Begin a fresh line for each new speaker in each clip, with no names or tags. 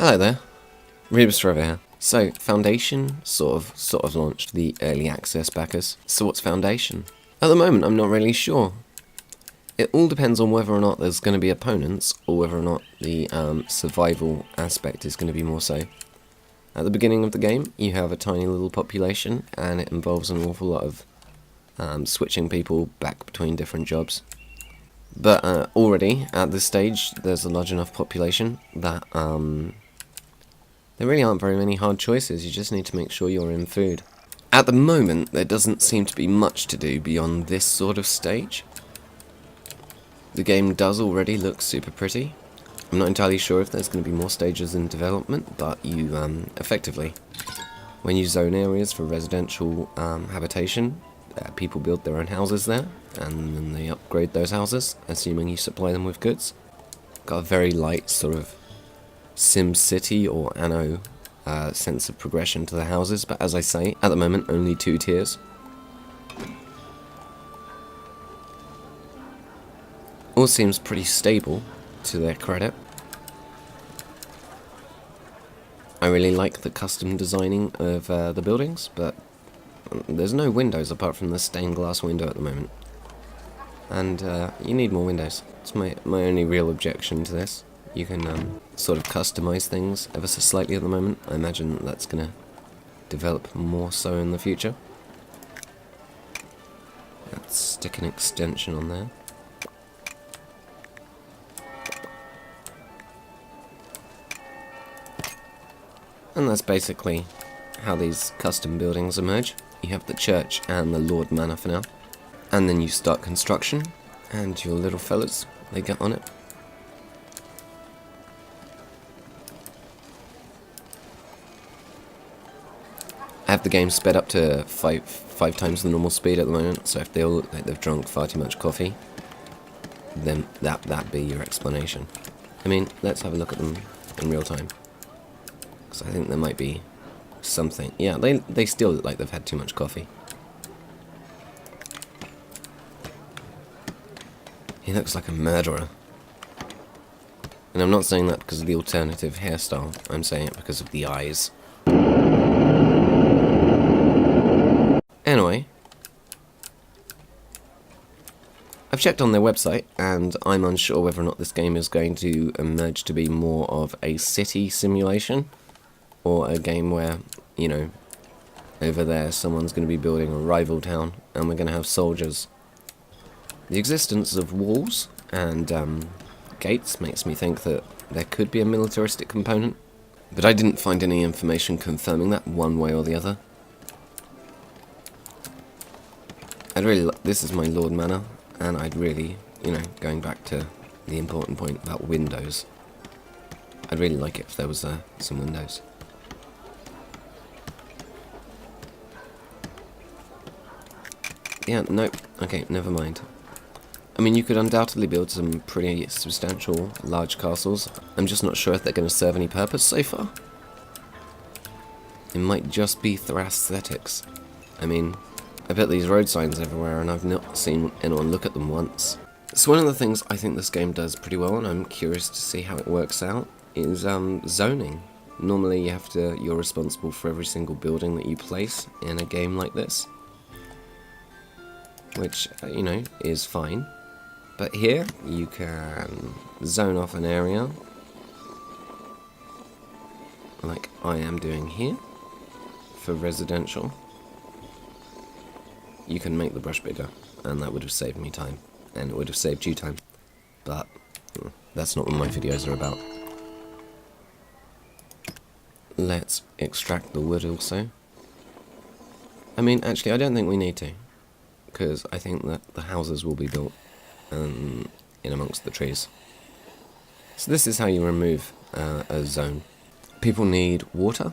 Hello there, Rebus Forever here. So, Foundation sort of launched the early access backers. So what's Foundation? At the moment, I'm not really sure. It all depends on whether or not there's going to be opponents, or whether or not the survival aspect is going to be more so. At the beginning of the game, you have a tiny little population, and it involves an awful lot of switching people back between different jobs. But already, at this stage, there's a large enough population that there really aren't very many hard choices. You just need to make sure you're in food. At the moment, there doesn't seem to be much to do beyond this sort of stage. The game does already look super pretty. I'm not entirely sure if there's going to be more stages in development, but you effectively, when you zone areas for residential habitation, people build their own houses there, and then they upgrade those houses, assuming you supply them with goods. Got a very light sort of SimCity or Anno sense of progression to the houses, but as I say, at the moment only 2 tiers. All seems pretty stable, to their credit. I really like the custom designing of the buildings, but there's no windows apart from the stained glass window at the moment. And you need more windows. It's my only real objection to this. You can sort of customize things ever so slightly at the moment. I imagine that's going to develop more so in the future. Let's stick an extension on there. And that's basically how these custom buildings emerge. You have the church and the Lord Manor for now. And then you start construction, and your little fellas, they get on it. I have the game sped up to five times the normal speed at the moment, so if they all look like they've drunk far too much coffee, then that be your explanation. I mean, let's have a look at them in real time. I think there might be something. Yeah, they still look like they've had too much coffee. He looks like a murderer. And I'm not saying that because of the alternative hairstyle. I'm saying it because of the eyes. Anyway, I've checked on their website, and I'm unsure whether or not this game is going to emerge to be more of a city simulation, or a game where, you know, over there someone's going to be building a rival town and we're going to have soldiers. The existence of walls and gates makes me think that there could be a militaristic component, but I didn't find any information confirming that one way or the other. This is my Lord Manor, and I'd really, you know, going back to the important point about windows, I'd really like it if there was some windows. Yeah, nope. Okay, never mind. I mean, you could undoubtedly build some pretty substantial, large castles. I'm just not sure if they're going to serve any purpose so far. It might just be for aesthetics. I mean, I bet these road signs everywhere, and I've not seen anyone look at them once. So one of the things I think this game does pretty well, and I'm curious to see how it works out, is zoning. Normally you're responsible for every single building that you place in a game like this, which, you know, is fine. But here, you can zone off an area, like I am doing here, for residential. You can make the brush bigger, and that would have saved me time, and it would have saved you time. But that's not what my videos are about. Let's extract the wood also. I mean, actually, I don't think we need to, because I think that the houses will be built in amongst the trees. So this is how you remove a zone. People need water.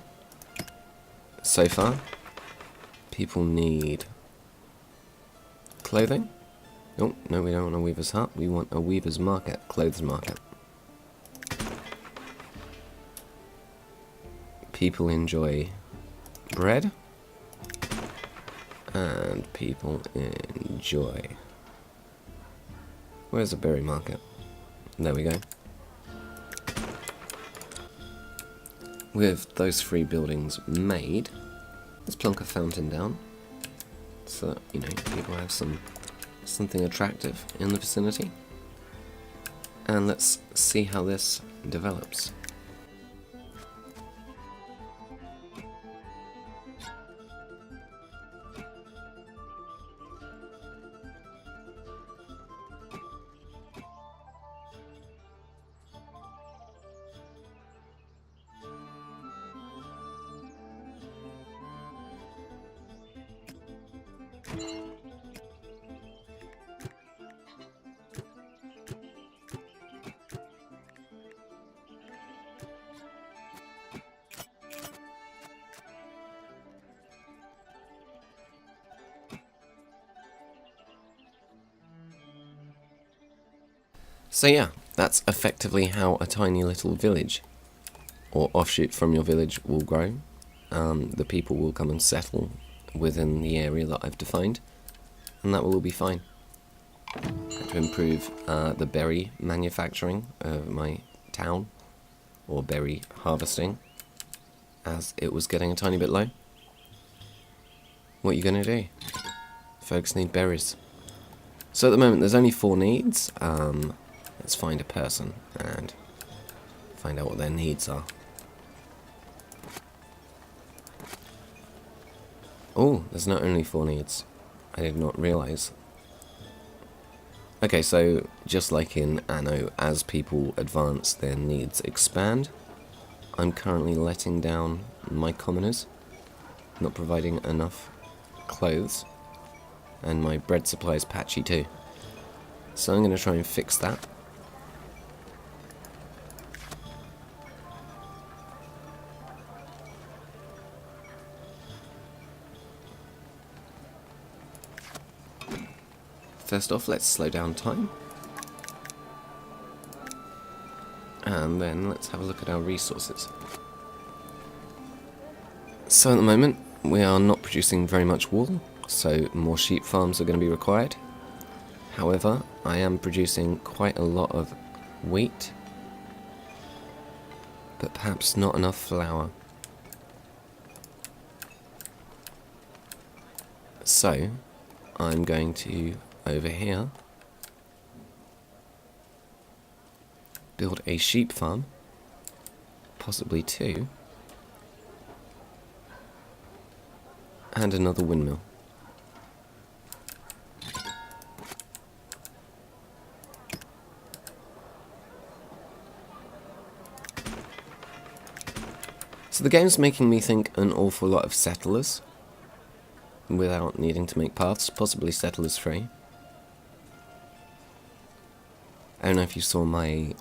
So far, people need clothing. Oh, no, we don't want a weaver's hut. We want a weaver's market, clothes market. People enjoy bread. And people enjoy... Where's the berry market? There we go. with those 3 buildings made, let's plonk a fountain down so that, you know, people have something attractive in the vicinity. And let's see how this develops. So yeah, that's effectively how a tiny little village, or offshoot from your village, will grow. The people will come and settle within the area that I've defined, and that will all be fine. To improve the berry manufacturing of my town, or berry harvesting, as it was getting a tiny bit low. What are you going to do? Folks need berries. So at the moment there's only 4 needs. Let's find a person and find out what their needs are. Oh, there's not only 4 needs. I did not realise. Okay, so just like in Anno, as people advance, their needs expand. I'm currently letting down my commoners, not providing enough clothes, and my bread supply is patchy too. So I'm going to try and fix that. First off, let's slow down time. And then let's have a look at our resources. So at the moment, we are not producing very much wool, so more sheep farms are going to be required. However, I am producing quite a lot of wheat, but perhaps not enough flour. So, I'm going to, over here, build a sheep farm, possibly 2, and another windmill. So the game's making me think an awful lot of settlers, without needing to make paths, possibly settlers free. I don't know if you saw my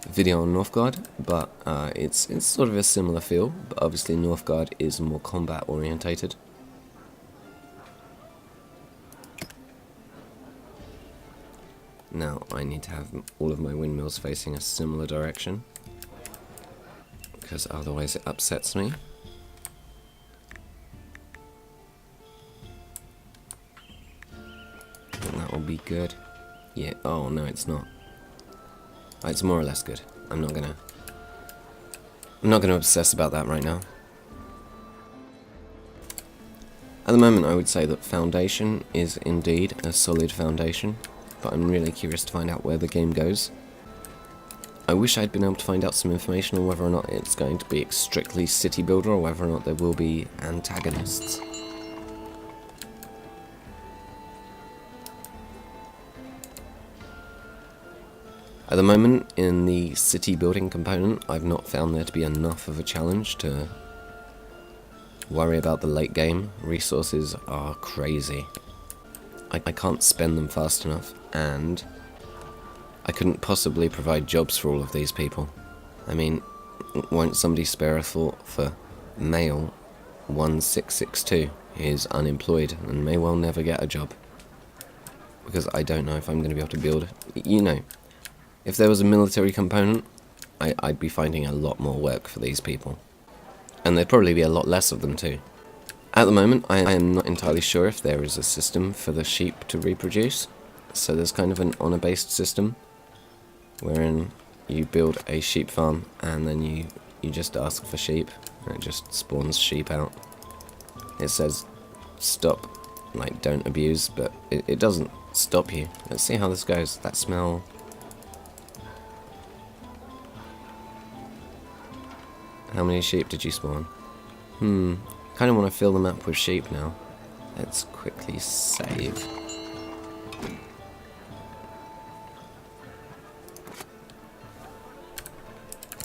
video on Northgard, but it's sort of a similar feel, but obviously Northgard is more combat orientated. Now I need to have all of my windmills facing a similar direction, because otherwise it upsets me. And that will be good. Yeah, oh no it's not. It's more or less good. I'm not gonna obsess about that right now. At the moment I would say that Foundation is indeed a solid foundation, but I'm really curious to find out where the game goes. I wish I'd been able to find out some information on whether or not it's going to be a strictly city builder or whether or not there will be antagonists. At the moment, in the city building component, I've not found there to be enough of a challenge to worry about the late game. Resources are crazy. I can't spend them fast enough, and I couldn't possibly provide jobs for all of these people. I mean, won't somebody spare a thought for male 1662? He is unemployed and may well never get a job. Because I don't know if I'm going to be able to build, you know. If there was a military component, I'd be finding a lot more work for these people. And there'd probably be a lot less of them too. At the moment, I am not entirely sure if there is a system for the sheep to reproduce. So there's kind of an honor-based system, wherein you build a sheep farm, and then you just ask for sheep, and it just spawns sheep out. It says stop, like don't abuse, but it doesn't stop you. Let's see how this goes. That smell. How many sheep did you spawn? Kind of want to fill the map with sheep now. Let's quickly save.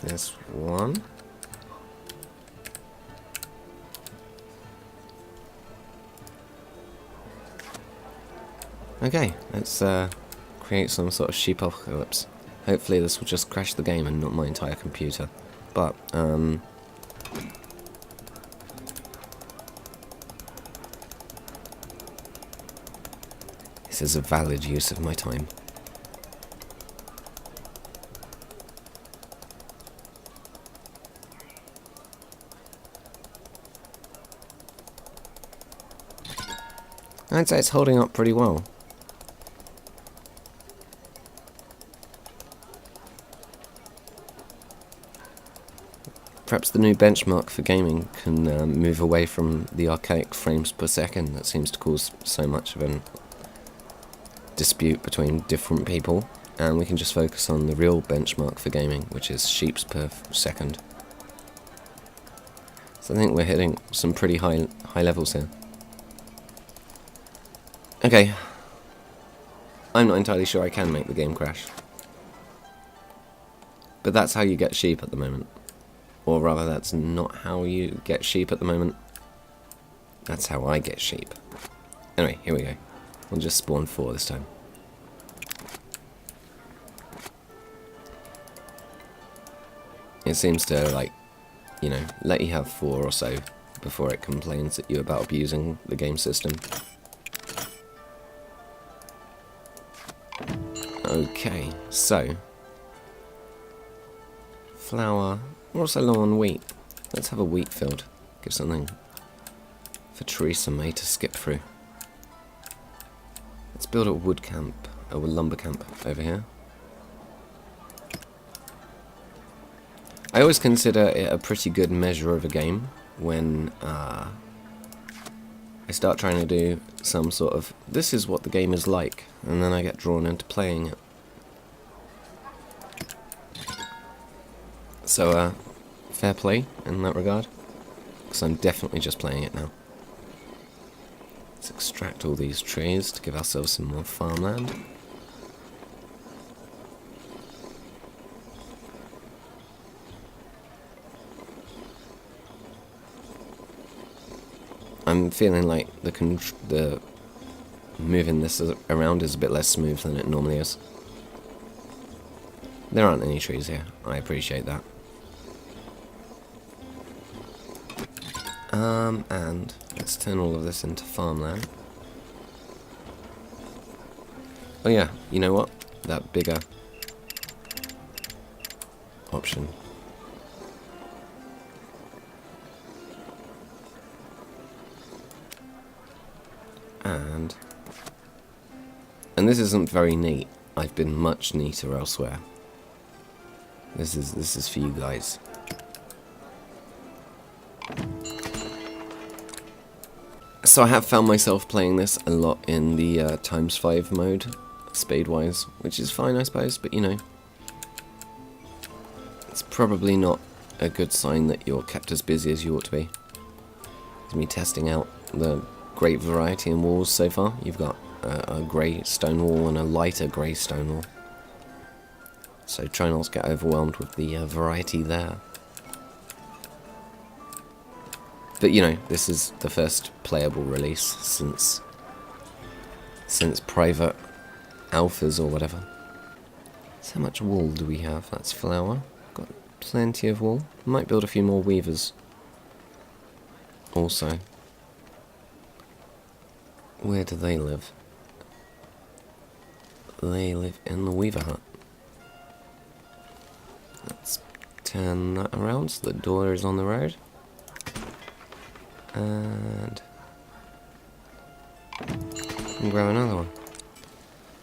There's one. Okay, let's create some sort of sheep apocalypse. Hopefully this will just crash the game and not my entire computer. But, this is a valid use of my time. I'd say it's holding up pretty well. Perhaps the new benchmark for gaming can move away from the archaic frames per second that seems to cause so much of a dispute between different people, and we can just focus on the real benchmark for gaming, which is sheeps per second. So I think we're hitting some pretty high levels here. Okay, I'm not entirely sure I can make the game crash, but that's how you get sheep at the moment. Or rather, that's not how you get sheep at the moment. That's how I get sheep. Anyway, here we go. We'll just spawn 4 this time. It seems to, like, you know, let you have 4 or so before it complains at you about abusing the game system. Okay, so flour. We're also low on wheat. Let's have a wheat field. Give something for Theresa May to skip through. Let's build a wood camp, a lumber camp over here. I always consider it a pretty good measure of a game when I start trying to do some sort of, this is what the game is like, and then I get drawn into playing it. So, fair play in that regard, because I'm definitely just playing it now. Let's extract all these trees to give ourselves some more farmland. I'm feeling like the moving this around is a bit less smooth than it normally is. There aren't any trees here. I appreciate that. And let's turn all of this into farmland. Oh yeah, you know what? That bigger option. And this isn't very neat. I've been much neater elsewhere. This is for you guys. So I have found myself playing this a lot in the ×5 mode, speed-wise, which is fine, I suppose, but you know, it's probably not a good sign that you're kept as busy as you ought to be. It's me testing out the great variety in walls so far. You've got a grey stone wall and a lighter grey stone wall. So try not to get overwhelmed with the variety there. But you know, this is the first playable release since private alphas or whatever. So how much wool do we have? That's flour. Got plenty of wool. Might build a few more weavers. Also. Where do they live? They live in the weaver hut. Let's turn that around so the door is on the road. And grab another one.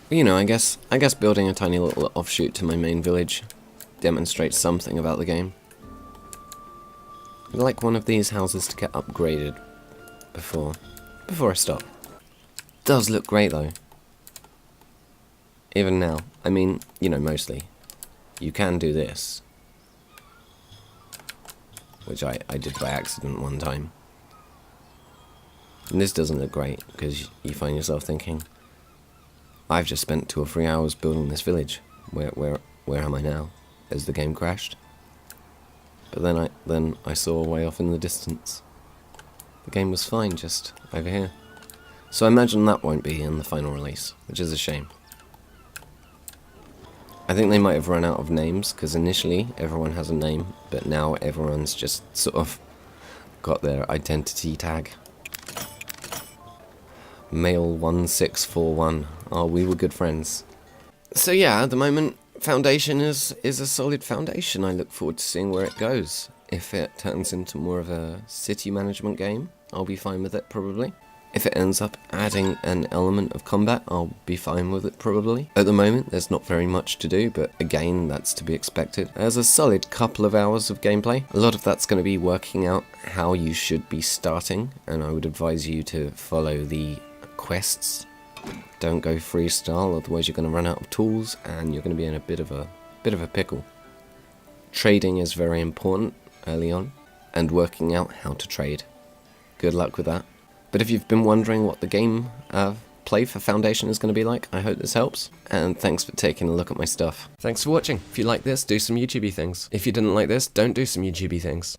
You know, I guess building a tiny little offshoot to my main village demonstrate something about the game. I'd like one of these houses to get upgraded before I stop. Does look great though. Even now. I mean, you know, mostly. You can do this. Which I did by accident one time. And this doesn't look great, because you find yourself thinking, I've just spent 2 or 3 hours building this village. Where am I now? Has the game crashed? But then I saw way off in the distance. The game was fine just over here. So I imagine that won't be in the final release, which is a shame. I think they might have run out of names, because initially everyone has a name, but now everyone's just sort of got their identity tag. Male1641. Oh, we were good friends. So yeah, at the moment, Foundation is a solid foundation. I look forward to seeing where it goes. If it turns into more of a city management game, I'll be fine with it, probably. If it ends up adding an element of combat, I'll be fine with it, probably. At the moment, there's not very much to do, but again, that's to be expected. There's a solid couple of hours of gameplay. A lot of that's going to be working out how you should be starting, and I would advise you to follow the quests. Don't go freestyle, otherwise you're going to run out of tools, and you're going to be in a bit of a pickle. Trading is very important early on, and working out how to trade. Good luck with that. But if you've been wondering what the game play for Foundation is going to be like, I hope this helps, and thanks for taking a look at my stuff. Thanks for watching. If you like this, do some YouTubey things. If you didn't like this, don't do some YouTubey things.